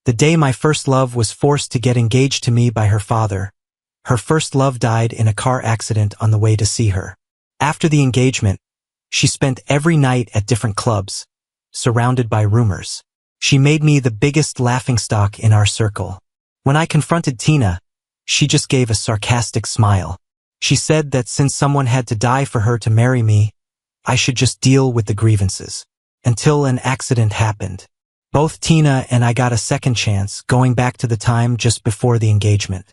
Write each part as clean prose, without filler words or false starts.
The day my first love was forced to get engaged to me by her father. Her first love died in a car accident on the way to see her. After the engagement, she spent every night at different clubs, surrounded by rumors. She made me the biggest laughingstock in our circle. When I confronted Tina, she just gave a sarcastic smile. She said that since someone had to die for her to marry me, I should just deal with the grievances. Until an accident happened. Both Tina and I got a second chance, going back to the time just before the engagement.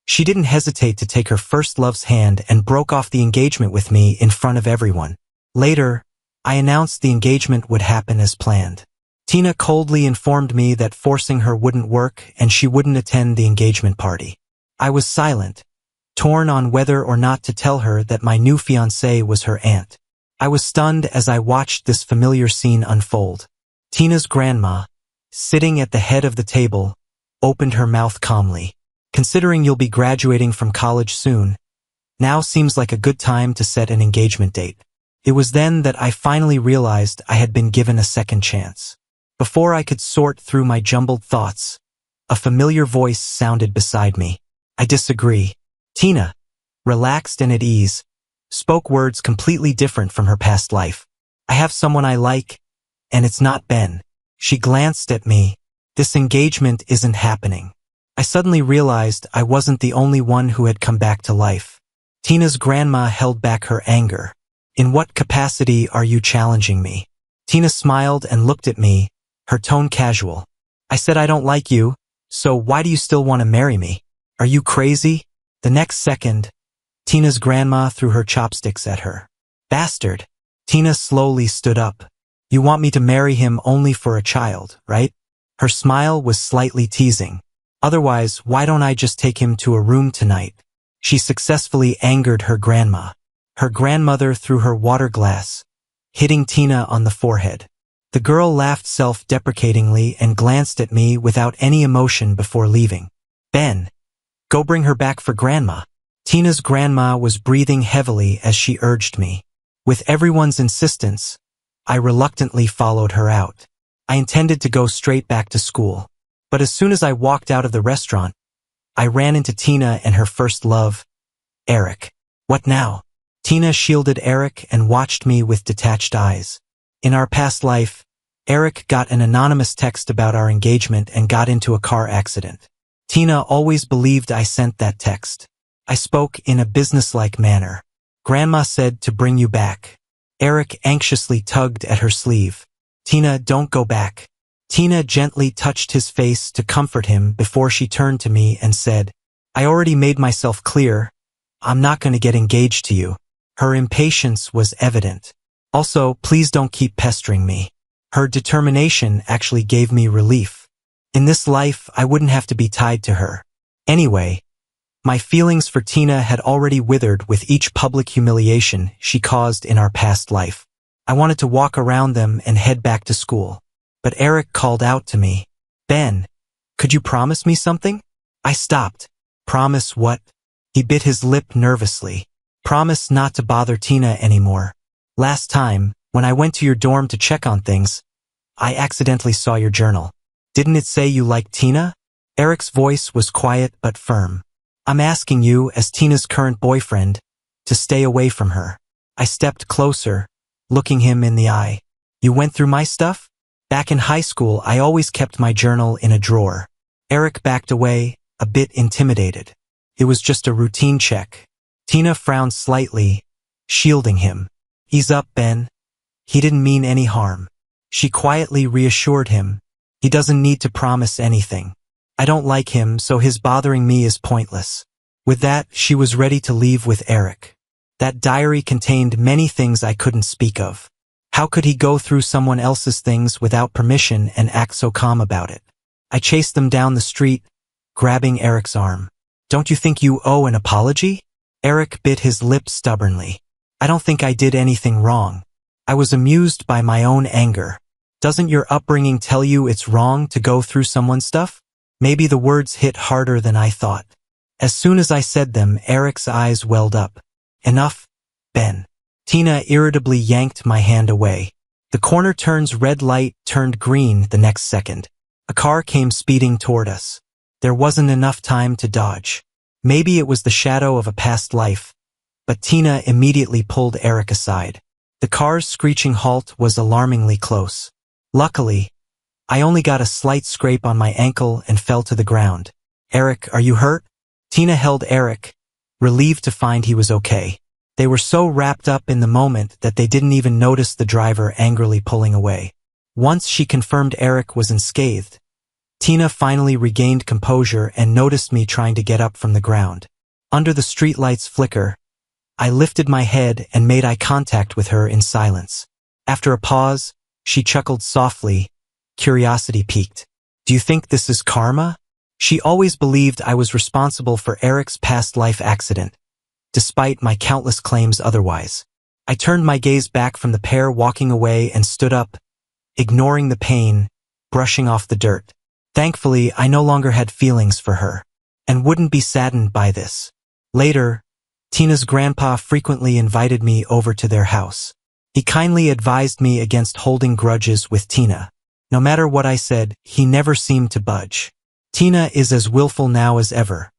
She didn't hesitate to take her first love's hand and broke off the engagement with me in front of everyone. Later, I announced the engagement would happen as planned. Tina coldly informed me that forcing her wouldn't work and she wouldn't attend the engagement party. I was silent, torn on whether or not to tell her that my new fiancée was her aunt. I was stunned as I watched this familiar scene unfold. Tina's grandma, sitting at the head of the table, opened her mouth calmly. Considering you'll be graduating from college soon, now seems like a good time to set an engagement date. It was then that I finally realized I had been given a second chance. Before I could sort through my jumbled thoughts, a familiar voice sounded beside me. I disagree. Tina, relaxed and at ease, spoke words completely different from her past life. I have someone I like, and it's not Ben. She glanced at me. This engagement isn't happening. I suddenly realized I wasn't the only one who had come back to life. Tina's grandma held back her anger. In what capacity are you challenging me? Tina smiled and looked at me, her tone casual. I said I don't like you, so why do you still want to marry me? Are you crazy? The next second, Tina's grandma threw her chopsticks at her. Bastard. Tina slowly stood up. You want me to marry him only for a child, right? Her smile was slightly teasing. Otherwise, why don't I just take him to a room tonight? She successfully angered her grandma. Her grandmother threw her water glass, hitting Tina on the forehead. The girl laughed self-deprecatingly and glanced at me without any emotion before leaving. Ben, go bring her back for grandma. Tina's grandma was breathing heavily as she urged me. With everyone's insistence, I reluctantly followed her out. I intended to go straight back to school. But as soon as I walked out of the restaurant, I ran into Tina and her first love, Eric. What now? Tina shielded Eric and watched me with detached eyes. In our past life, Eric got an anonymous text about our engagement and got into a car accident. Tina always believed I sent that text. I spoke in a businesslike manner. Grandma said to bring you back. Eric anxiously tugged at her sleeve. Tina, don't go back. Tina gently touched his face to comfort him before she turned to me and said, I already made myself clear. I'm not going to get engaged to you. Her impatience was evident. Also, please don't keep pestering me. Her determination actually gave me relief. In this life, I wouldn't have to be tied to her. Anyway, my feelings for Tina had already withered with each public humiliation she caused in our past life. I wanted to walk around them and head back to school. But Eric called out to me. Ben, could you promise me something? I stopped. Promise what? He bit his lip nervously. Promise not to bother Tina anymore. Last time, when I went to your dorm to check on things, I accidentally saw your journal. Didn't it say you liked Tina? Eric's voice was quiet but firm. I'm asking you, as Tina's current boyfriend, to stay away from her. I stepped closer, looking him in the eye. You went through my stuff? Back in high school, I always kept my journal in a drawer. Eric backed away, a bit intimidated. It was just a routine check. Tina frowned slightly, shielding him. Ease up, Ben. He didn't mean any harm. She quietly reassured him. He doesn't need to promise anything. I don't like him, so his bothering me is pointless. With that, she was ready to leave with Eric. That diary contained many things I couldn't speak of. How could he go through someone else's things without permission and act so calm about it? I chased them down the street, grabbing Eric's arm. Don't you think you owe an apology? Eric bit his lip stubbornly. I don't think I did anything wrong. I was amused by my own anger. Doesn't your upbringing tell you it's wrong to go through someone's stuff? Maybe the words hit harder than I thought. As soon as I said them, Eric's eyes welled up. Enough, Ben. Tina irritably yanked my hand away. The corner turn's red light turned green the next second. A car came speeding toward us. There wasn't enough time to dodge. Maybe it was the shadow of a past life, but Tina immediately pulled Eric aside. The car's screeching halt was alarmingly close. Luckily, I only got a slight scrape on my ankle and fell to the ground. "Eric, are you hurt?" Tina held Eric, relieved to find he was okay. They were so wrapped up in the moment that they didn't even notice the driver angrily pulling away. Once she confirmed Eric was unscathed, Tina finally regained composure and noticed me trying to get up from the ground. Under the streetlight's flicker, I lifted my head and made eye contact with her in silence. After a pause, she chuckled softly, curiosity piqued. "Do you think this is karma?" She always believed I was responsible for Eric's past life accident, despite my countless claims otherwise. I turned my gaze back from the pair walking away and stood up, ignoring the pain, brushing off the dirt. Thankfully, I no longer had feelings for her, and wouldn't be saddened by this. Later, Tina's grandpa frequently invited me over to their house. He kindly advised me against holding grudges with Tina. No matter what I said, he never seemed to budge. Tina is as willful now as ever.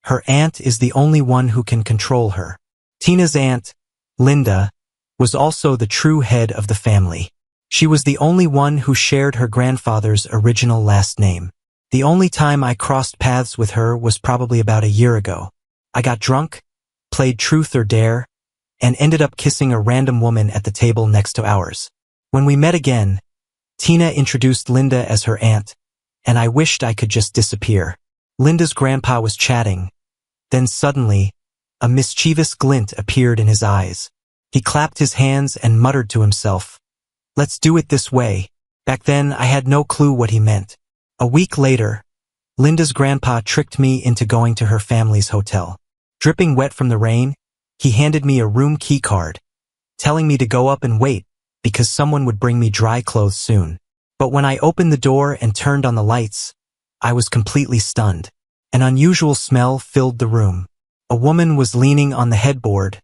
Her aunt is the only one who can control her. Tina's aunt, Linda, was also the true head of the family. She was the only one who shared her grandfather's original last name. The only time I crossed paths with her was probably about a year ago. I got drunk, played truth or dare, and ended up kissing a random woman at the table next to ours. When we met again, Tina introduced Linda as her aunt, and I wished I could just disappear. Linda's grandpa was chatting. Then suddenly, a mischievous glint appeared in his eyes. He clapped his hands and muttered to himself, "Let's do it this way." Back then, I had no clue what he meant. A week later, Linda's grandpa tricked me into going to her family's hotel. Dripping wet from the rain, he handed me a room key card, telling me to go up and wait because someone would bring me dry clothes soon. But when I opened the door and turned on the lights, I was completely stunned. An unusual smell filled the room. A woman was leaning on the headboard,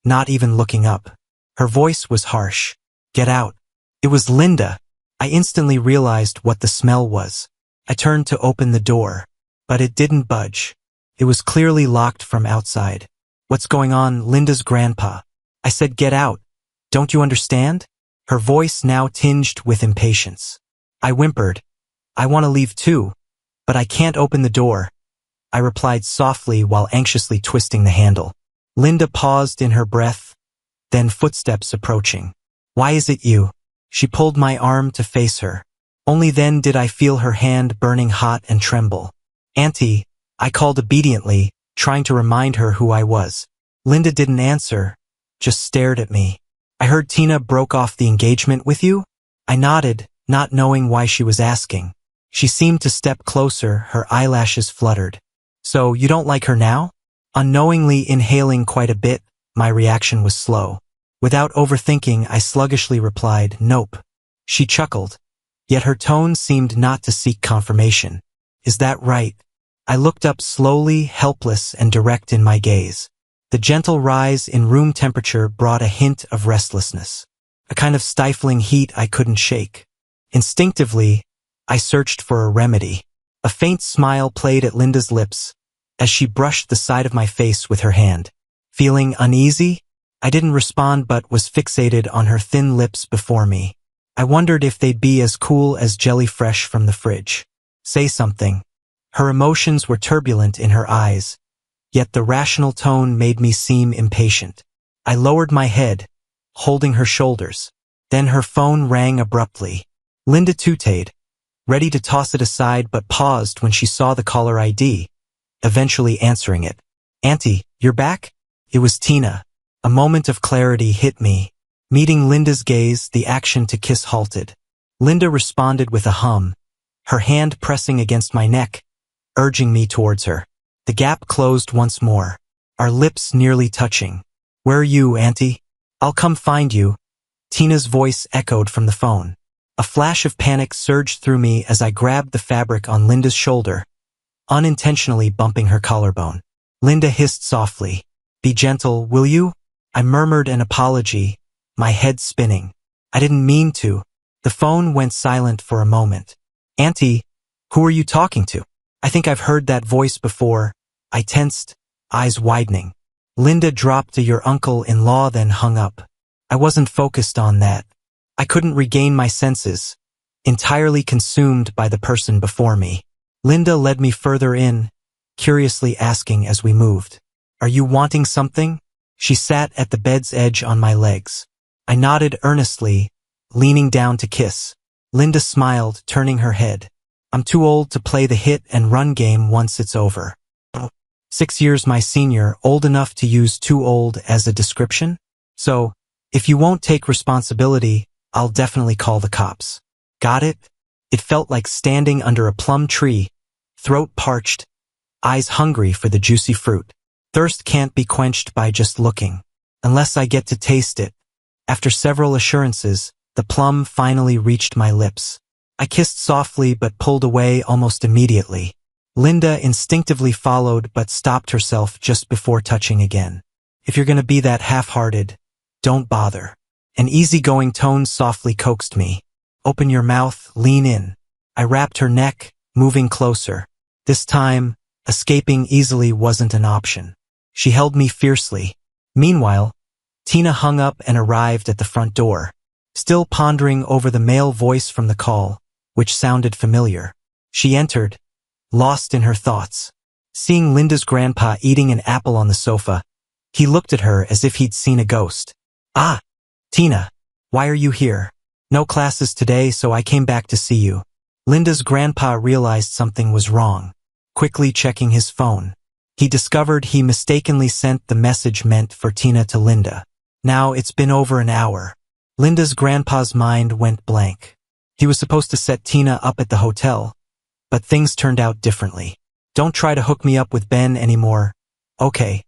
not even looking up. Her voice was harsh. "Get out." It was Linda. I instantly realized what the smell was. I turned to open the door, but it didn't budge. It was clearly locked from outside. "What's going on, Linda's grandpa?" I said, "Get out. Don't you understand?" Her voice now tinged with impatience. I whimpered, "I want to leave too, but I can't open the door," I replied softly while anxiously twisting the handle. Linda paused in her breath, then footsteps approaching. "Why is it you?" She pulled my arm to face her. Only then did I feel her hand burning hot and tremble. "Auntie," I called obediently, trying to remind her who I was. Linda didn't answer, just stared at me. "I heard Tina broke off the engagement with you?" I nodded, not knowing why she was asking. She seemed to step closer, her eyelashes fluttered. "So you don't like her now?" Unknowingly inhaling quite a bit, my reaction was slow. Without overthinking, I sluggishly replied, "Nope." She chuckled, yet her tone seemed not to seek confirmation. "Is that right?" I looked up slowly, helpless and direct in my gaze. The gentle rise in room temperature brought a hint of restlessness, a kind of stifling heat I couldn't shake. Instinctively, I searched for a remedy. A faint smile played at Linda's lips as she brushed the side of my face with her hand. Feeling uneasy? I didn't respond but was fixated on her thin lips before me. I wondered if they'd be as cool as jelly fresh from the fridge. "Say something." Her emotions were turbulent in her eyes, yet the rational tone made me seem impatient. I lowered my head, holding her shoulders. Then her phone rang abruptly. Linda tooted, ready to toss it aside but paused when she saw the caller ID, eventually answering it. "Auntie, you're back?" It was Tina. A moment of clarity hit me. Meeting Linda's gaze, the action to kiss halted. Linda responded with a hum, her hand pressing against my neck, urging me towards her. The gap closed once more, our lips nearly touching. "Where are you, Auntie?" "I'll come find you," Tina's voice echoed from the phone. A flash of panic surged through me as I grabbed the fabric on Linda's shoulder, unintentionally bumping her collarbone. Linda hissed softly, "Be gentle, will you?" I murmured an apology, my head spinning. "I didn't mean to." The phone went silent for a moment. "Auntie," Who are you talking to? I think I've heard that voice before. I tensed, eyes widening. Linda dropped to your uncle-in-law then hung up. I wasn't focused on that. I couldn't regain my senses, entirely consumed by the person before me. Linda led me further in, curiously asking as we moved. Are you wanting something? She sat at the bed's edge on my legs. I nodded earnestly, leaning down to kiss. Linda smiled, turning her head. I'm too old to play the hit and run game once it's over. 6 years my senior, old enough to use too old as a description? So, if you won't take responsibility, I'll definitely call the cops. Got it? It felt like standing under a plum tree, throat parched, eyes hungry for the juicy fruit. Thirst can't be quenched by just looking, unless I get to taste it. After several assurances, the plum finally reached my lips. I kissed softly but pulled away almost immediately. Linda instinctively followed but stopped herself just before touching again. If you're gonna be that half-hearted, don't bother. An easygoing tone softly coaxed me. Open your mouth, lean in. I wrapped her neck, moving closer. This time, escaping easily wasn't an option. She held me fiercely. Meanwhile, Tina hung up and arrived at the front door, still pondering over the male voice from the call, which sounded familiar. She entered, lost in her thoughts. Seeing Linda's grandpa eating an apple on the sofa, he looked at her as if he'd seen a ghost. Ah, Tina, why are you here? No classes today, so I came back to see you. Linda's grandpa realized something was wrong, quickly checking his phone. He discovered he mistakenly sent the message meant for Tina to Linda. Now it's been over an hour. Linda's grandpa's mind went blank. He was supposed to set Tina up at the hotel, but things turned out differently. Don't try to hook me up with Ben anymore. Okay.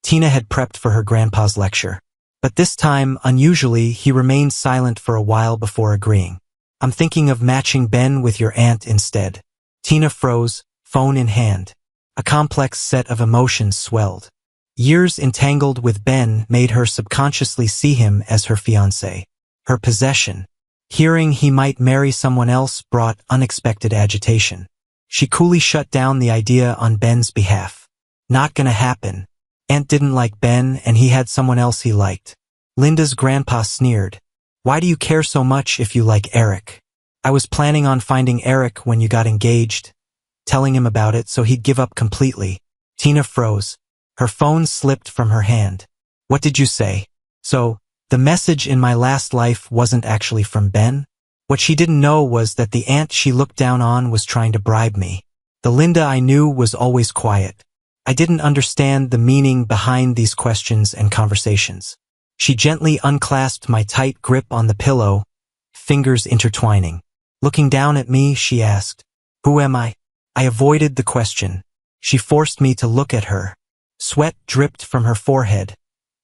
Tina had prepped for her grandpa's lecture. But this time, unusually, he remained silent for a while before agreeing. I'm thinking of matching Ben with your aunt instead. Tina froze, phone in hand. A complex set of emotions swelled. Years entangled with Ben made her subconsciously see him as her fiancé, her possession. Hearing he might marry someone else brought unexpected agitation. She coolly shut down the idea on Ben's behalf. Not gonna happen. Aunt didn't like Ben and he had someone else he liked. Linda's grandpa sneered. Why do you care so much if you like Eric? I was planning on finding Eric when you got engaged, telling him about it so he'd give up completely. Tina froze. Her phone slipped from her hand. What did you say? So, the message in my last life wasn't actually from Ben? What she didn't know was that the aunt she looked down on was trying to bribe me. The Linda I knew was always quiet. I didn't understand the meaning behind these questions and conversations. She gently unclasped my tight grip on the pillow, fingers intertwining. Looking down at me, she asked, "Who am I?" I avoided the question. She forced me to look at her. Sweat dripped from her forehead,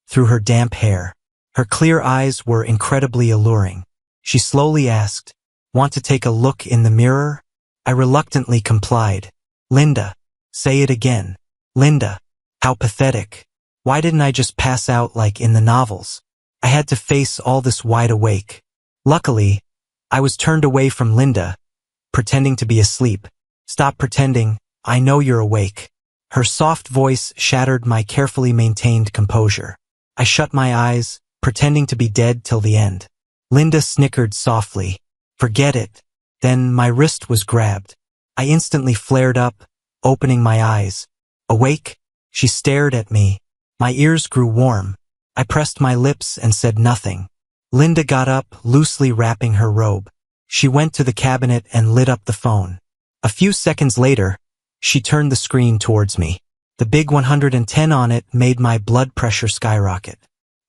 through her damp hair. Her clear eyes were incredibly alluring. She slowly asked, "Want to take a look in the mirror?" I reluctantly complied. "Linda, say it again." Linda, how pathetic. Why didn't I just pass out like in the novels? I had to face all this wide awake. Luckily, I was turned away from Linda, pretending to be asleep. Stop pretending, I know you're awake. Her soft voice shattered my carefully maintained composure. I shut my eyes, pretending to be dead till the end. Linda snickered softly. Forget it. Then my wrist was grabbed. I instantly flared up, opening my eyes. Awake? She stared at me. My ears grew warm. I pressed my lips and said nothing. Linda got up, loosely wrapping her robe. She went to the cabinet and lit up the phone. A few seconds later, she turned the screen towards me. The big 110 on it made my blood pressure skyrocket.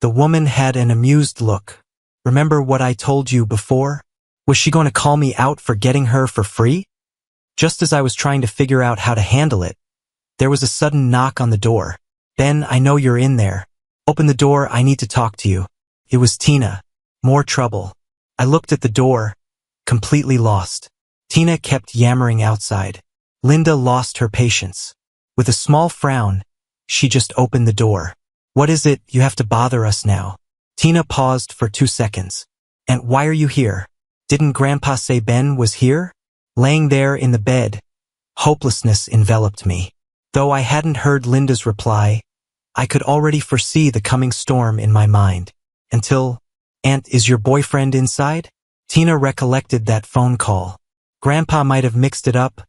The woman had an amused look. Remember what I told you before? Was she going to call me out for getting her for free? Just as I was trying to figure out how to handle it, there was a sudden knock on the door. "Ben, I know you're in there. Open the door, I need to talk to you." It was Tina. More trouble. I looked at the door, completely lost. Tina kept yammering outside. Linda lost her patience. With a small frown, she just opened the door. "What is it, you have to bother us now?" Tina paused for 2 seconds. "And why are you here? Didn't Grandpa say Ben was here?" Laying there in the bed, hopelessness enveloped me. Though I hadn't heard Linda's reply, I could already foresee the coming storm in my mind. Until, "Aunt, is your boyfriend inside?" Tina recollected that phone call. "Grandpa might have mixed it up.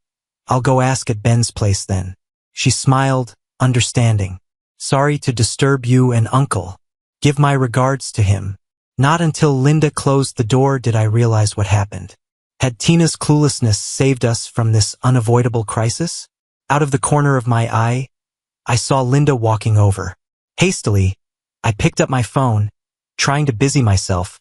I'll go ask at Ben's place then." She smiled, understanding. "Sorry to disturb you and Uncle. Give my regards to him." Not until Linda closed the door did I realize what happened. Had Tina's cluelessness saved us from this unavoidable crisis? Out of the corner of my eye, I saw Linda walking over. Hastily, I picked up my phone, trying to busy myself,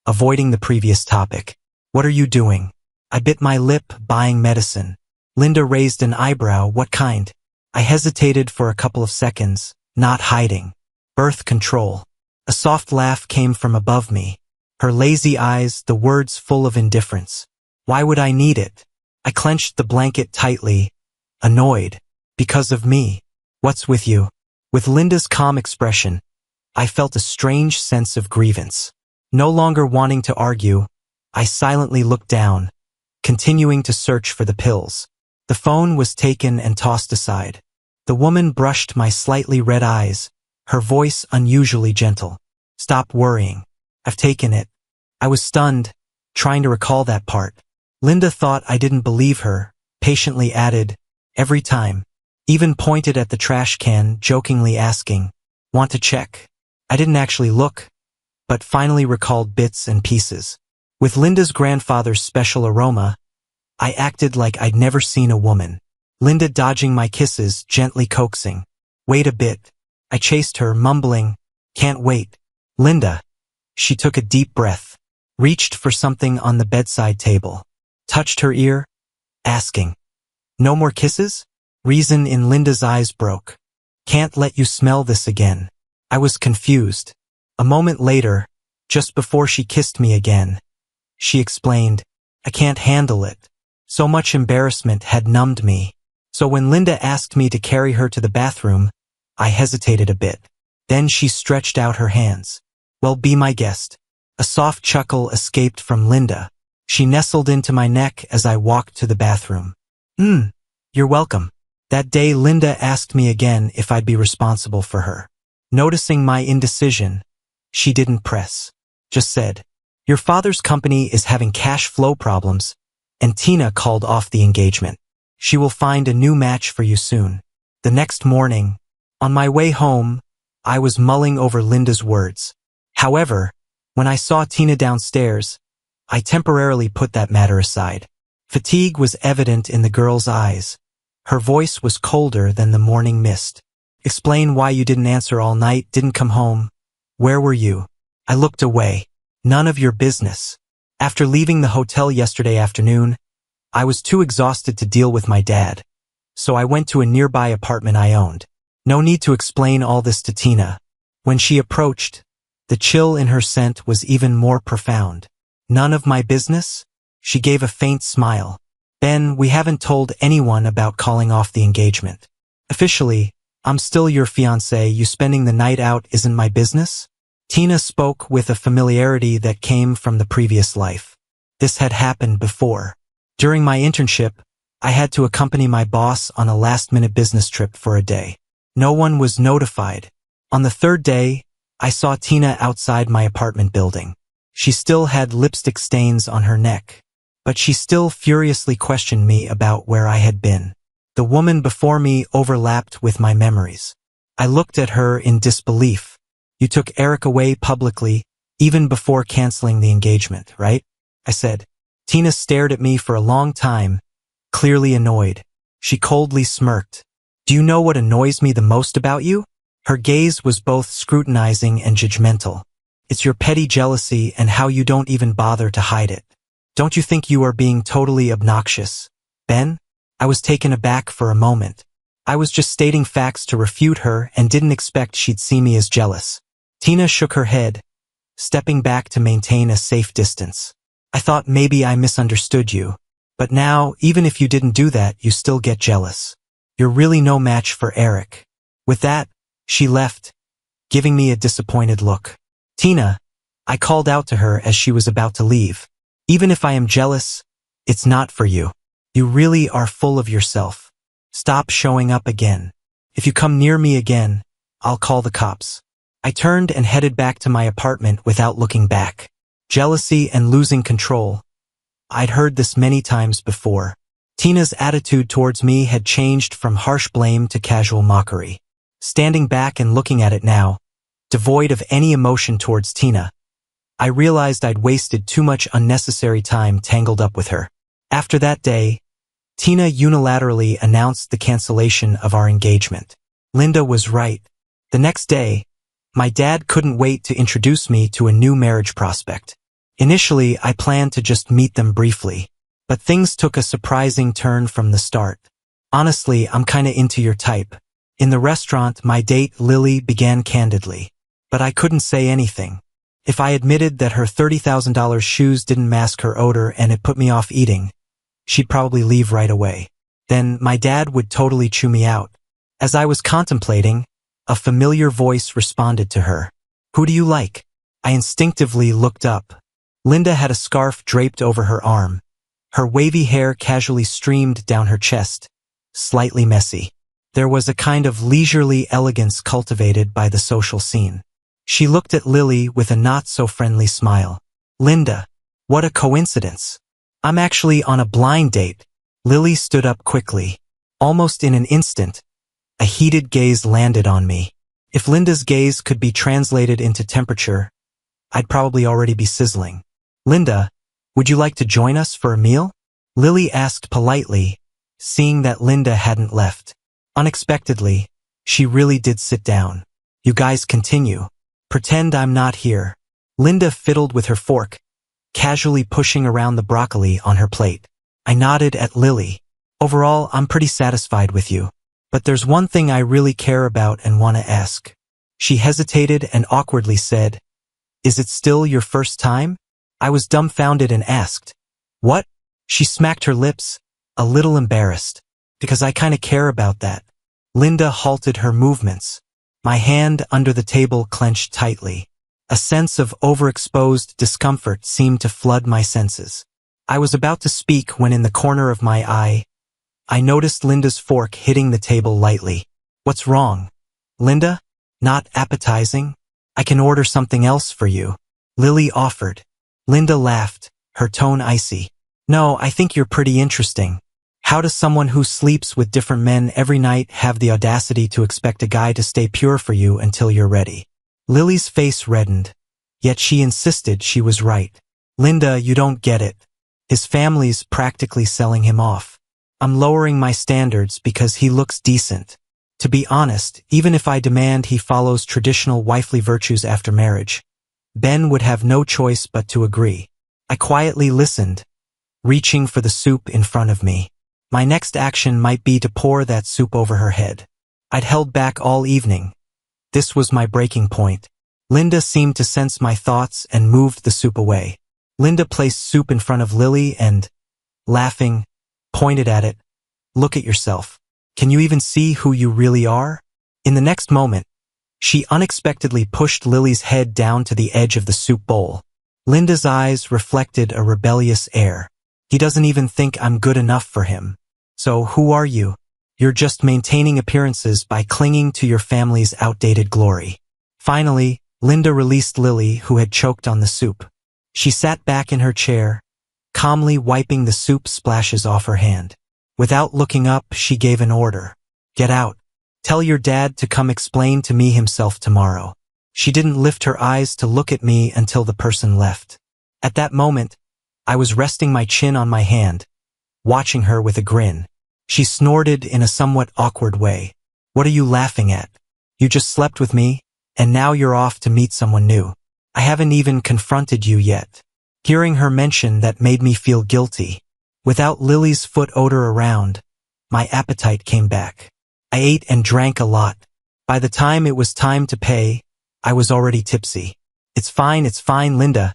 avoiding the previous topic. "What are you doing?" I bit my lip, buying medicine. Linda raised an eyebrow. "What kind?" I hesitated for a couple of seconds, not hiding. "Birth control." A soft laugh came from above me. Her lazy eyes, the words full of indifference. Why would I need it? I clenched the blanket tightly, annoyed. Because of me. "What's with you?" With Linda's calm expression, I felt a strange sense of grievance. No longer wanting to argue, I silently looked down, continuing to search for the pills. The phone was taken and tossed aside. The woman brushed my slightly red eyes, her voice unusually gentle. "Stop worrying. I've taken it." I was stunned, trying to recall that part. Linda thought I didn't believe her, patiently added, "Every time." Even pointed at the trash can, jokingly asking, "Want to check?" I didn't actually look, but finally recalled bits and pieces. With Linda's grandfather's special aroma, I acted like I'd never seen a woman. Linda dodging my kisses, gently coaxing. "Wait a bit." I chased her, mumbling, "Can't wait." "Linda." She took a deep breath, reached for something on the bedside table, touched her ear, asking, "No more kisses?" Reason in Linda's eyes broke. "Can't let you smell this again." I was confused. A moment later, just before she kissed me again, she explained, "I can't handle it." So much embarrassment had numbed me. So when Linda asked me to carry her to the bathroom, I hesitated a bit. Then she stretched out her hands. "Well, be my guest." A soft chuckle escaped from Linda. She nestled into my neck as I walked to the bathroom. You're welcome." That day Linda asked me again if I'd be responsible for her. Noticing my indecision, she didn't press. Just said, "Your father's company is having cash flow problems, and Tina called off the engagement. She will find a new match for you soon." The next morning, on my way home, I was mulling over Linda's words. However, when I saw Tina downstairs, I temporarily put that matter aside. Fatigue was evident in the girl's eyes. Her voice was colder than the morning mist. "Explain why you didn't answer all night, didn't come home. Where were you?" I looked away. "None of your business." After leaving the hotel yesterday afternoon, I was too exhausted to deal with my dad, so I went to a nearby apartment I owned. No need to explain all this to Tina. When she approached, the chill in her scent was even more profound. "None of my business?" She gave a faint smile. "Ben, we haven't told anyone about calling off the engagement. Officially, I'm still your fiancé. You spending the night out isn't my business." Tina spoke with a familiarity that came from the previous life. This had happened before. During my internship, I had to accompany my boss on a last-minute business trip for a day. No one was notified. On the third day, I saw Tina outside my apartment building. She still had lipstick stains on her neck, but she still furiously questioned me about where I had been. The woman before me overlapped with my memories. I looked at her in disbelief. "You took Eric away publicly, even before canceling the engagement, right?" I said. Tina stared at me for a long time, clearly annoyed. She coldly smirked. "Do you know what annoys me the most about you?" Her gaze was both scrutinizing and judgmental. "It's your petty jealousy and how you don't even bother to hide it. Don't you think you are being totally obnoxious, Ben?" I was taken aback for a moment. I was just stating facts to refute her and didn't expect she'd see me as jealous. Tina shook her head, stepping back to maintain a safe distance. "I thought maybe I misunderstood you. But now, even if you didn't do that, you still get jealous. You're really no match for Eric." With that, she left, giving me a disappointed look. "Tina," I called out to her as she was about to leave. "Even if I am jealous, it's not for you." You really are full of yourself. Stop showing up again. If you come near me again, I'll call the cops. I turned and headed back to my apartment without looking back. Jealousy and losing control. I'd heard this many times before. Tina's attitude towards me had changed from harsh blame to casual mockery. Standing back and looking at it now, devoid of any emotion towards Tina, I realized I'd wasted too much unnecessary time tangled up with her. After that day, Tina unilaterally announced the cancellation of our engagement. Linda was right. The next day, my dad couldn't wait to introduce me to a new marriage prospect. Initially, I planned to just meet them briefly, but things took a surprising turn from the start. Honestly, I'm kinda into your type. In the restaurant, my date, Lily, began candidly, but I couldn't say anything. If I admitted that her $30,000 shoes didn't mask her odor and it put me off eating, she'd probably leave right away. Then my dad would totally chew me out. As I was contemplating, a familiar voice responded to her. Who do you like? I instinctively looked up. Linda had a scarf draped over her arm. Her wavy hair casually streamed down her chest, slightly messy. There was a kind of leisurely elegance cultivated by the social scene. She looked at Lily with a not-so-friendly smile. Linda, what a coincidence. I'm actually on a blind date. Lily stood up quickly. Almost in an instant, a heated gaze landed on me. If Linda's gaze could be translated into temperature, I'd probably already be sizzling. Linda, would you like to join us for a meal? Lily asked politely, seeing that Linda hadn't left. Unexpectedly, she really did sit down. You guys continue. Pretend I'm not here. Linda fiddled with her fork, casually pushing around the broccoli on her plate. I nodded at Lily. Overall, I'm pretty satisfied with you. But there's one thing I really care about and want to ask. She hesitated and awkwardly said, Is it still your first time? I was dumbfounded and asked, What? She smacked her lips, a little embarrassed. Because I kinda care about that. Linda halted her movements. My hand under the table clenched tightly. A sense of overexposed discomfort seemed to flood my senses. I was about to speak when in the corner of my eye, I noticed Linda's fork hitting the table lightly. What's wrong? Linda? Not appetizing? I can order something else for you. Lily offered. Linda laughed, her tone icy. No, I think you're pretty interesting. How does someone who sleeps with different men every night have the audacity to expect a guy to stay pure for you until you're ready? Lily's face reddened, yet she insisted she was right. Linda, you don't get it. His family's practically selling him off. I'm lowering my standards because he looks decent. To be honest, even if I demand he follows traditional wifely virtues after marriage, Ben would have no choice but to agree. I quietly listened, reaching for the soup in front of me. My next action might be to pour that soup over her head. I'd held back all evening. This was my breaking point. Linda seemed to sense my thoughts and moved the soup away. Linda placed soup in front of Lily and, laughing, pointed at it. Look at yourself. Can you even see who you really are? In the next moment, she unexpectedly pushed Lily's head down to the edge of the soup bowl. Linda's eyes reflected a rebellious air. He doesn't even think I'm good enough for him. So who are you? You're just maintaining appearances by clinging to your family's outdated glory. Finally, Linda released Lily, who had choked on the soup. She sat back in her chair, calmly wiping the soup splashes off her hand. Without looking up, she gave an order. Get out. Tell your dad to come explain to me himself tomorrow. She didn't lift her eyes to look at me until the person left. At that moment, I was resting my chin on my hand, watching her with a grin. She snorted in a somewhat awkward way. What are you laughing at? You just slept with me, and now you're off to meet someone new. I haven't even confronted you yet. Hearing her mention that made me feel guilty. Without Lily's foot odor around, my appetite came back. I ate and drank a lot. By the time it was time to pay, I was already tipsy. It's fine, Linda.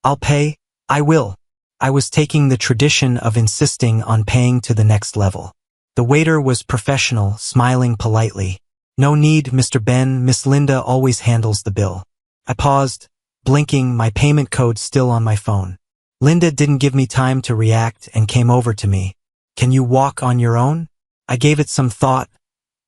I'll pay. I will. I was taking the tradition of insisting on paying to the next level. The waiter was professional, smiling politely. No need, Mr. Ben, Miss Linda always handles the bill. I paused, blinking, my payment code still on my phone. Linda didn't give me time to react and came over to me. Can you walk on your own? I gave it some thought,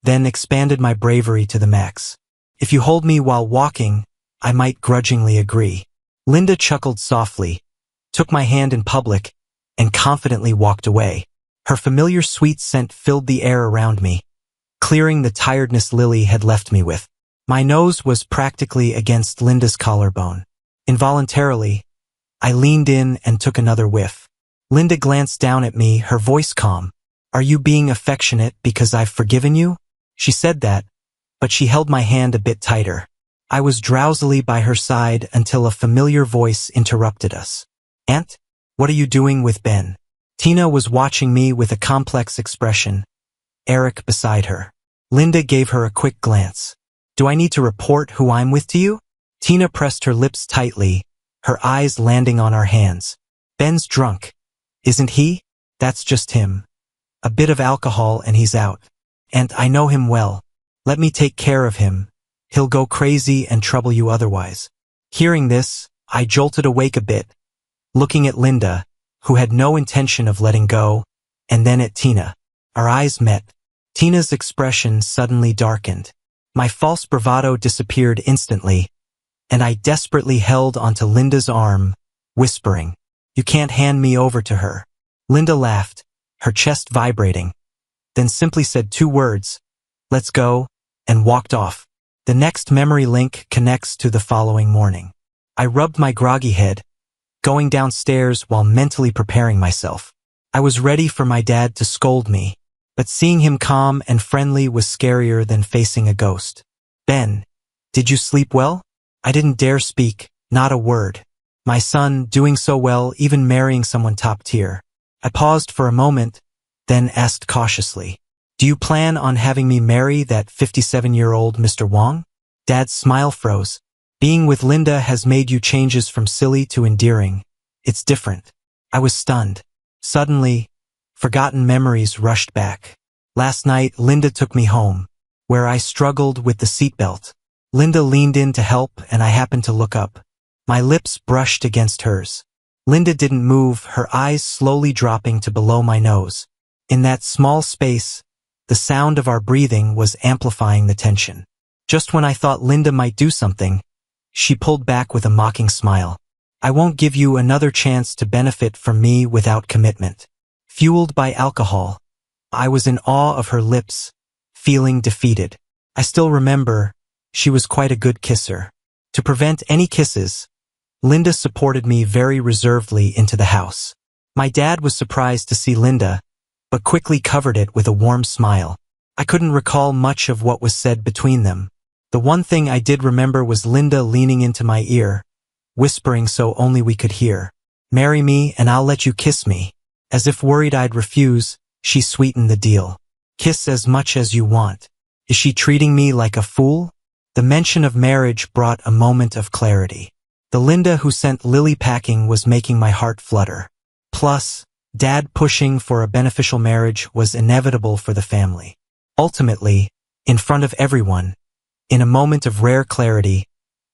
then expanded my bravery to the max. If you hold me while walking, I might grudgingly agree. Linda chuckled softly, took my hand in public, and confidently walked away. Her familiar sweet scent filled the air around me, clearing the tiredness Lily had left me with. My nose was practically against Linda's collarbone. Involuntarily, I leaned in and took another whiff. Linda glanced down at me, her voice calm. Are you being affectionate because I've forgiven you? She said that, but she held my hand a bit tighter. I was drowsily by her side until a familiar voice interrupted us. Aunt, what are you doing with Ben? Tina was watching me with a complex expression, Eric beside her. Linda gave her a quick glance. Do I need to report who I'm with to you? Tina pressed her lips tightly, her eyes landing on our hands. Ben's drunk, isn't he? That's just him. A bit of alcohol and he's out. And I know him well. Let me take care of him. He'll go crazy and trouble you otherwise. Hearing this, I jolted awake a bit, looking at Linda, who had no intention of letting go, and then at Tina. Our eyes met. Tina's expression suddenly darkened. My false bravado disappeared instantly, and I desperately held onto Linda's arm, whispering, You can't hand me over to her. Linda laughed, her chest vibrating, then simply said 2 words, Let's go, and walked off. The next memory link connects to the following morning. I rubbed my groggy head, going downstairs while mentally preparing myself. I was ready for my dad to scold me, but seeing him calm and friendly was scarier than facing a ghost. Ben, did you sleep well? I didn't dare speak, not a word. My son, doing so well, even marrying someone top tier. I paused for a moment, then asked cautiously, Do you plan on having me marry that 57-year-old Mr. Wong? Dad's smile froze. Being with Linda has made you changes from silly to endearing. It's different. I was stunned. Suddenly, forgotten memories rushed back. Last night, Linda took me home, where I struggled with the seatbelt. Linda leaned in to help and I happened to look up. My lips brushed against hers. Linda didn't move, her eyes slowly dropping to below my nose. In that small space, the sound of our breathing was amplifying the tension. Just when I thought Linda might do something, she pulled back with a mocking smile. I won't give you another chance to benefit from me without commitment. Fueled by alcohol, I was in awe of her lips, feeling defeated. I still remember, she was quite a good kisser. To prevent any kisses, Linda supported me very reservedly into the house. My dad was surprised to see Linda, but quickly covered it with a warm smile. I couldn't recall much of what was said between them. The one thing I did remember was Linda leaning into my ear, whispering so only we could hear. Marry me and I'll let you kiss me. As if worried I'd refuse, she sweetened the deal. Kiss as much as you want. Is she treating me like a fool? The mention of marriage brought a moment of clarity. The Linda who sent Lily packing was making my heart flutter. Plus, Dad pushing for a beneficial marriage was inevitable for the family. Ultimately, in front of everyone, in a moment of rare clarity,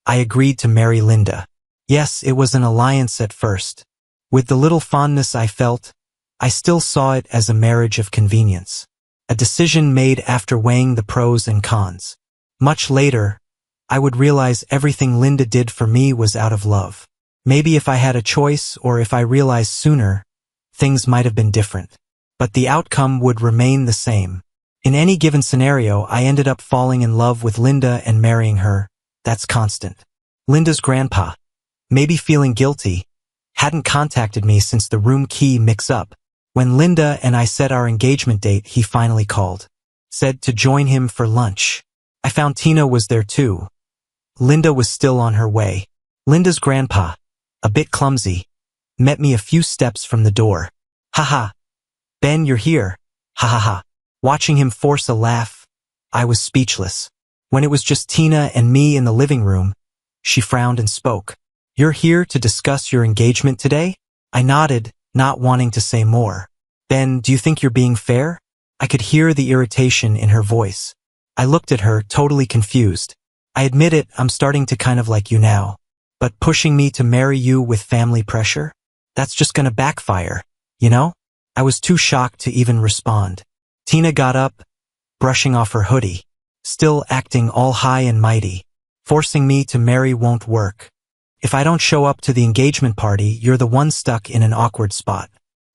I agreed to marry Linda. Yes, it was an alliance at first. With the little fondness I felt, I still saw it as a marriage of convenience. A decision made after weighing the pros and cons. Much later, I would realize everything Linda did for me was out of love. Maybe if I had a choice or if I realized sooner, things might have been different. But the outcome would remain the same. In any given scenario, I ended up falling in love with Linda and marrying her. That's constant. Linda's grandpa, maybe feeling guilty, hadn't contacted me since the room key mix-up. When Linda and I set our engagement date, he finally called. Said to join him for lunch. I found Tina was there too. Linda was still on her way. Linda's grandpa, a bit clumsy, met me a few steps from the door. Haha. Ben, you're here. Ha ha ha. Watching him force a laugh, I was speechless. When it was just Tina and me in the living room, she frowned and spoke. You're here to discuss your engagement today? I nodded, not wanting to say more. Ben, do you think you're being fair? I could hear the irritation in her voice. I looked at her, totally confused. I admit it, I'm starting to kind of like you now. But pushing me to marry you with family pressure? That's just gonna backfire, you know? I was too shocked to even respond. Tina got up, brushing off her hoodie, still acting all high and mighty. Forcing me to marry won't work. If I don't show up to the engagement party, you're the one stuck in an awkward spot.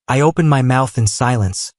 I opened my mouth in silence,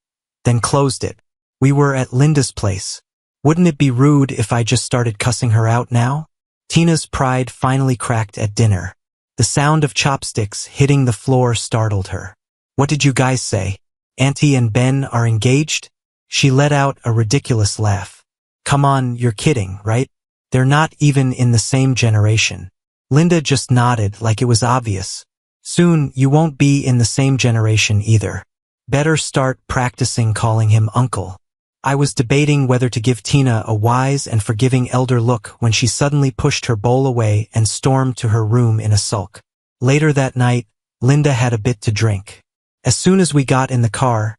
then closed it. We were at Linda's place. Wouldn't it be rude if I just started cussing her out now? Tina's pride finally cracked at dinner. The sound of chopsticks hitting the floor startled her. What did you guys say? Auntie and Ben are engaged? She let out a ridiculous laugh. Come on, you're kidding, right? They're not even in the same generation. Linda just nodded like it was obvious. Soon, you won't be in the same generation either. Better start practicing calling him uncle. I was debating whether to give Tina a wise and forgiving elder look when she suddenly pushed her bowl away and stormed to her room in a sulk. Later that night, Linda had a bit to drink. As soon as we got in the car,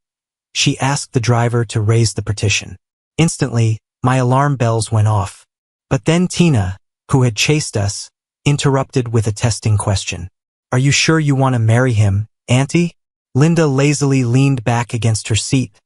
she asked the driver to raise the partition. Instantly, my alarm bells went off. But then Tina, who had chased us, interrupted with a testing question. Are you sure you want to marry him, Auntie? Linda lazily leaned back against her seat,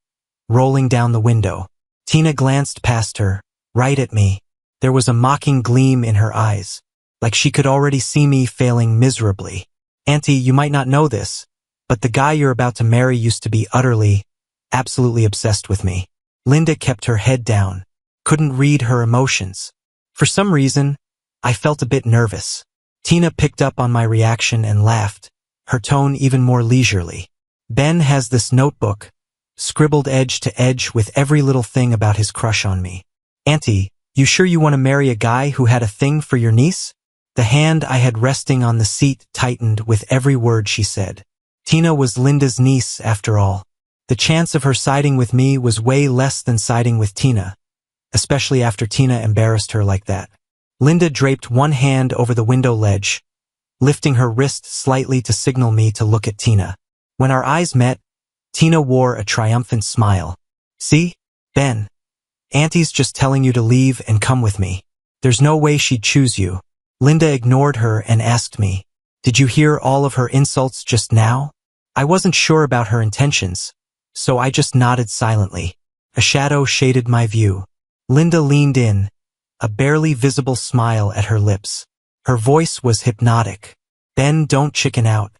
rolling down the window. Tina glanced past her, right at me. There was a mocking gleam in her eyes, like she could already see me failing miserably. Auntie, you might not know this, but the guy you're about to marry used to be utterly, absolutely obsessed with me. Linda kept her head down, couldn't read her emotions. For some reason, I felt a bit nervous. Tina picked up on my reaction and laughed, her tone even more leisurely. Ben has this notebook, scribbled edge to edge with every little thing about his crush on me. Auntie, you sure you want to marry a guy who had a thing for your niece? The hand I had resting on the seat tightened with every word she said. Tina was Linda's niece, after all. The chance of her siding with me was way less than siding with Tina, especially after Tina embarrassed her like that. Linda draped one hand over the window ledge, lifting her wrist slightly to signal me to look at Tina. When our eyes met, Tina wore a triumphant smile. See, Ben, Auntie's just telling you to leave and come with me. There's no way she'd choose you. Linda ignored her and asked me, did you hear all of her insults just now? I wasn't sure about her intentions, so I just nodded silently. A shadow shaded my view. Linda leaned in, a barely visible smile at her lips. Her voice was hypnotic. Ben, don't chicken out.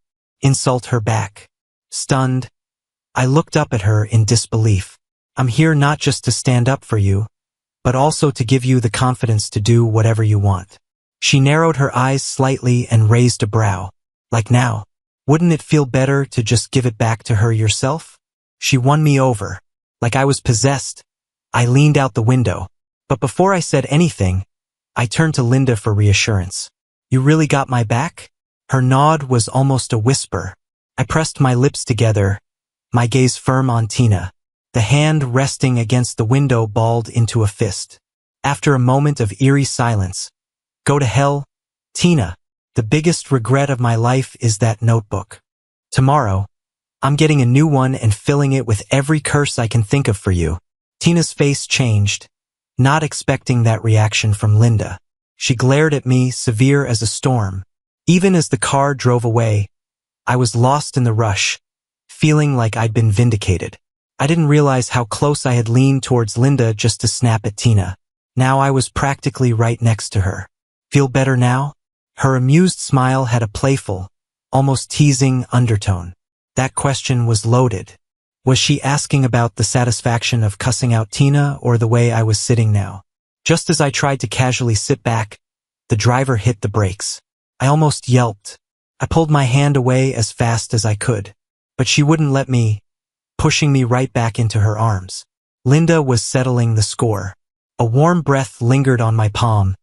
Insult her back. Stunned, I looked up at her in disbelief. I'm here not just to stand up for you, but also to give you the confidence to do whatever you want. She narrowed her eyes slightly and raised a brow. Like now, wouldn't it feel better to just give it back to her yourself? She won me over. Like I was possessed, I leaned out the window. But before I said anything, I turned to Linda for reassurance. You really got my back? Her nod was almost a whisper. I pressed my lips together, my gaze firm on Tina. The hand resting against the window balled into a fist. After a moment of eerie silence, go to hell, Tina. The biggest regret of my life is that notebook. Tomorrow, I'm getting a new one and filling it with every curse I can think of for you. Tina's face changed, not expecting that reaction from Linda. She glared at me, severe as a storm. Even as the car drove away, I was lost in the rush, feeling like I'd been vindicated. I didn't realize how close I had leaned towards Linda just to snap at Tina. Now I was practically right next to her. Feel better now? Her amused smile had a playful, almost teasing undertone. That question was loaded. Was she asking about the satisfaction of cussing out Tina or the way I was sitting now? Just as I tried to casually sit back, the driver hit the brakes. I almost yelped. I pulled my hand away as fast as I could, but she wouldn't let me, pushing me right back into her arms. Linda was settling the score. A warm breath lingered on my palm,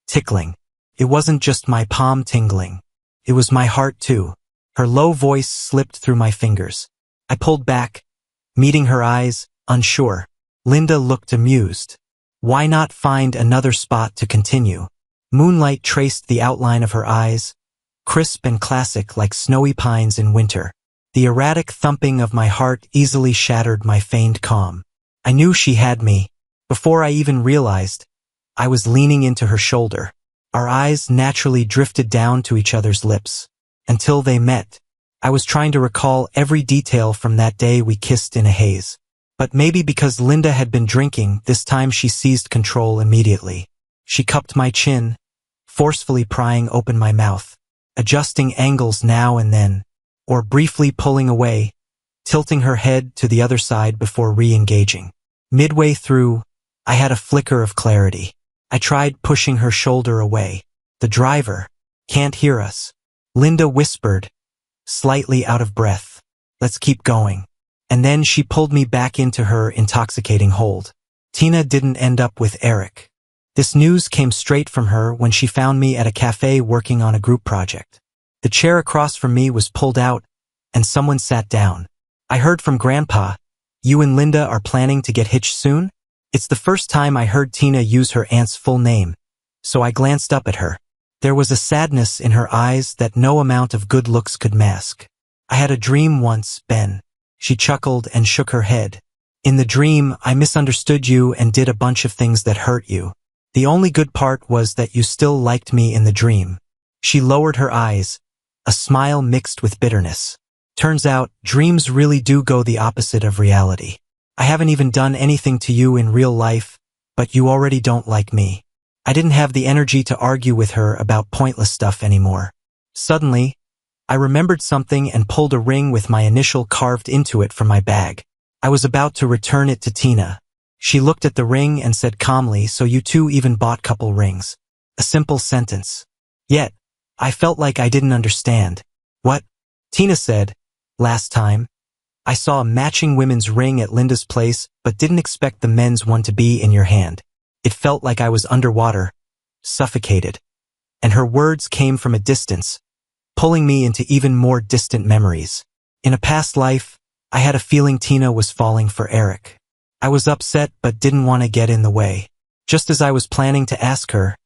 tickling. It wasn't just my palm tingling. It was my heart too. Her low voice slipped through my fingers. I pulled back, meeting her eyes, unsure. Linda looked amused. Why not find another spot to continue? Moonlight traced the outline of her eyes, crisp and classic like snowy pines in winter. The erratic thumping of my heart easily shattered my feigned calm. I knew she had me. Before I even realized, I was leaning into her shoulder. Our eyes naturally drifted down to each other's lips. Until they met, I was trying to recall every detail from that day we kissed in a haze. But maybe because Linda had been drinking, this time she seized control immediately. She cupped my chin, forcefully prying open my mouth, adjusting angles now and then, or briefly pulling away, tilting her head to the other side before re-engaging. Midway through, I had a flicker of clarity. I tried pushing her shoulder away. The driver can't hear us. Linda whispered, slightly out of breath. Let's keep going. And then she pulled me back into her intoxicating hold. Tina didn't end up with Eric. This news came straight from her when she found me at a cafe working on a group project. The chair across from me was pulled out, and someone sat down. I heard from Grandpa, you and Linda are planning to get hitched soon? It's the first time I heard Tina use her aunt's full name, so I glanced up at her. There was a sadness in her eyes that no amount of good looks could mask. I had a dream once, Ben. She chuckled and shook her head. In the dream, I misunderstood you and did a bunch of things that hurt you. The only good part was that you still liked me in the dream. She lowered her eyes, a smile mixed with bitterness. Turns out, dreams really do go the opposite of reality. I haven't even done anything to you in real life, but you already don't like me. I didn't have the energy to argue with her about pointless stuff anymore. Suddenly, I remembered something and pulled a ring with my initial carved into it from my bag. I was about to return it to Tina. She looked at the ring and said calmly, so you two even bought couple rings. A simple sentence. Yet, I felt like I didn't understand. What? Tina said, last time, I saw a matching women's ring at Linda's place, but didn't expect the men's one to be in your hand. It felt like I was underwater, suffocated. And her words came from a distance, pulling me into even more distant memories. In a past life, I had a feeling Tina was falling for Eric. I was upset but didn't want to get in the way. Just as I was planning to ask her,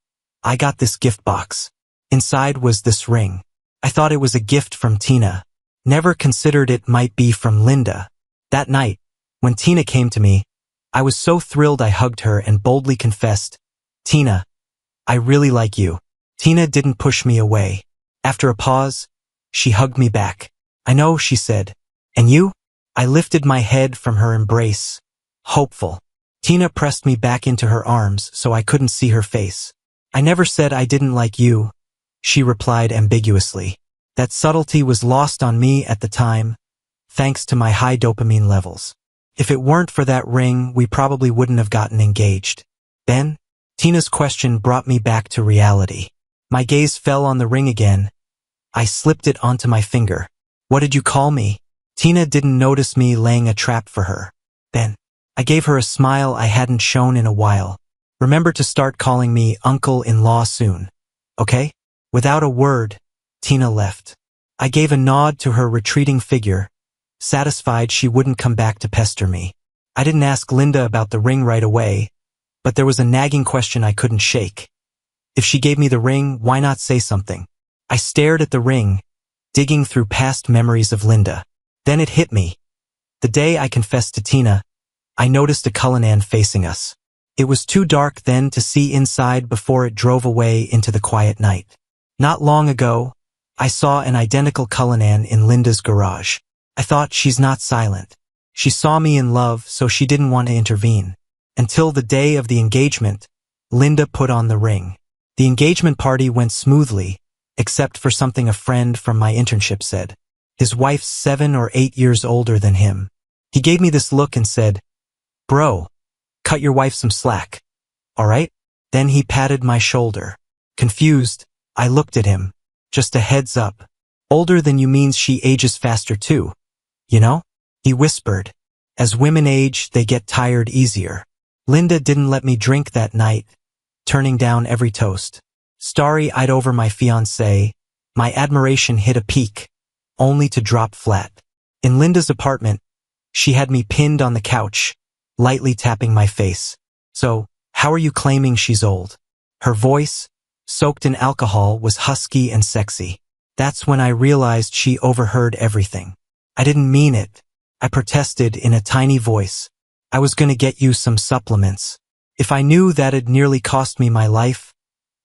I got this gift box. Inside was this ring. I thought it was a gift from Tina. Never considered it might be from Linda. That night, when Tina came to me, I was so thrilled I hugged her and boldly confessed, Tina, I really like you. Tina didn't push me away. After a pause, she hugged me back. I know, she said. And you? I lifted my head from her embrace, hopeful. Tina pressed me back into her arms so I couldn't see her face. I never said I didn't like you, she replied ambiguously. That subtlety was lost on me at the time, thanks to my high dopamine levels. If it weren't for that ring, we probably wouldn't have gotten engaged. Ben? Tina's question brought me back to reality. My gaze fell on the ring again. I slipped it onto my finger. What did you call me? Tina didn't notice me laying a trap for her. Ben. I gave her a smile I hadn't shown in a while. Remember to start calling me uncle-in-law soon. Okay? Without a word, Tina left. I gave a nod to her retreating figure, satisfied she wouldn't come back to pester me. I didn't ask Linda about the ring right away, but there was a nagging question I couldn't shake. If she gave me the ring, why not say something? I stared at the ring, digging through past memories of Linda. Then it hit me. The day I confessed to Tina, I noticed a Cullinan facing us. It was too dark then to see inside before it drove away into the quiet night. Not long ago, I saw an identical Cullinan in Linda's garage. I thought, she's not silent. She saw me in love, so she didn't want to intervene. Until the day of the engagement, Linda put on the ring. The engagement party went smoothly, except for something a friend from my internship said. His wife's 7 or 8 years older than him. He gave me this look and said, Bro, cut your wife some slack. All right? Then he patted my shoulder. Confused, I looked at him. Just a heads up. Older than you means she ages faster too. You know? He whispered. As women age, they get tired easier. Linda didn't let me drink that night, turning down every toast. Starry-eyed over my fiancé, my admiration hit a peak, only to drop flat. In Linda's apartment, she had me pinned on the couch, lightly tapping my face. So, how are you claiming she's old? Her voice, soaked in alcohol, was husky and sexy. That's when I realized she overheard everything. I didn't mean it. I protested in a tiny voice. I was gonna get you some supplements. If I knew that'd nearly cost me my life,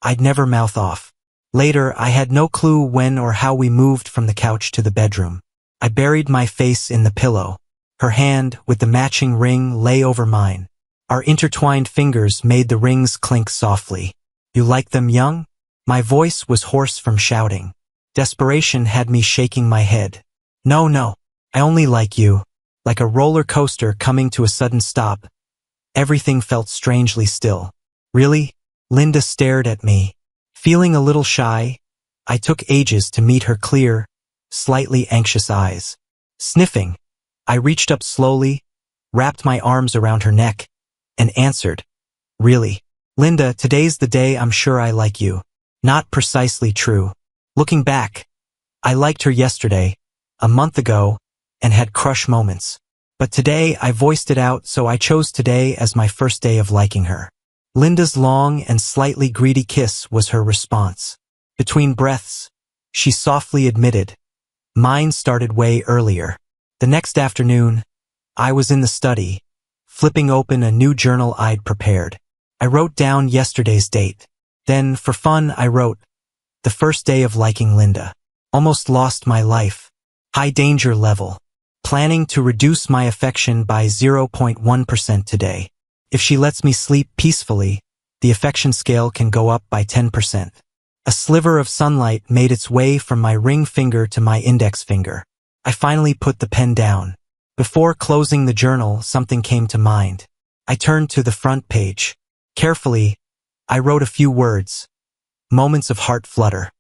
I'd never mouth off. Later, I had no clue when or how we moved from the couch to the bedroom. I buried my face in the pillow. Her hand, with the matching ring, lay over mine. Our intertwined fingers made the rings clink softly. You like them young? My voice was hoarse from shouting. Desperation had me shaking my head. No, no, I only like you. Like a roller coaster coming to a sudden stop, everything felt strangely still. Really? Linda stared at me. Feeling a little shy, I took ages to meet her clear, slightly anxious eyes. Sniffing, I reached up slowly, wrapped my arms around her neck, and answered, Really? Linda, today's the day I'm sure I like you. Not precisely true. Looking back, I liked her yesterday, a month ago, and had crush moments. But today I voiced it out, so I chose today as my first day of liking her. Linda's long and slightly greedy kiss was her response. Between breaths, she softly admitted, Mine started way earlier. The next afternoon, I was in the study, flipping open a new journal I'd prepared. I wrote down yesterday's date. Then, for fun, I wrote, the first day of liking Linda. Almost lost my life. High danger level. Planning to reduce my affection by 0.1% today. If she lets me sleep peacefully, the affection scale can go up by 10%. A sliver of sunlight made its way from my ring finger to my index finger. I finally put the pen down. Before closing the journal, something came to mind. I turned to the front page. Carefully, I wrote a few words. Moments of heart flutter.